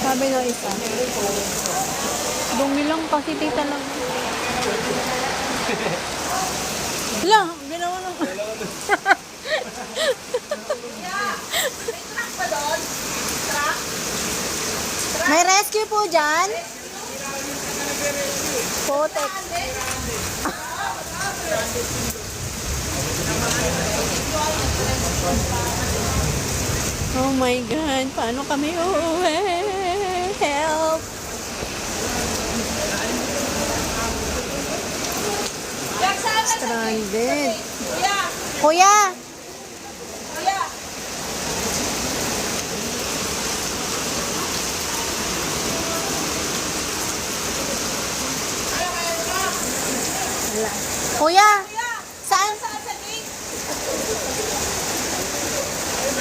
Sabi ng isa. Dumi lang kasi tita lang. Hala, ginawa lang. May rescue po dyan? Potek. Oh my God, paano kami uuwi? Help! Stranded. Kuya! Kuya!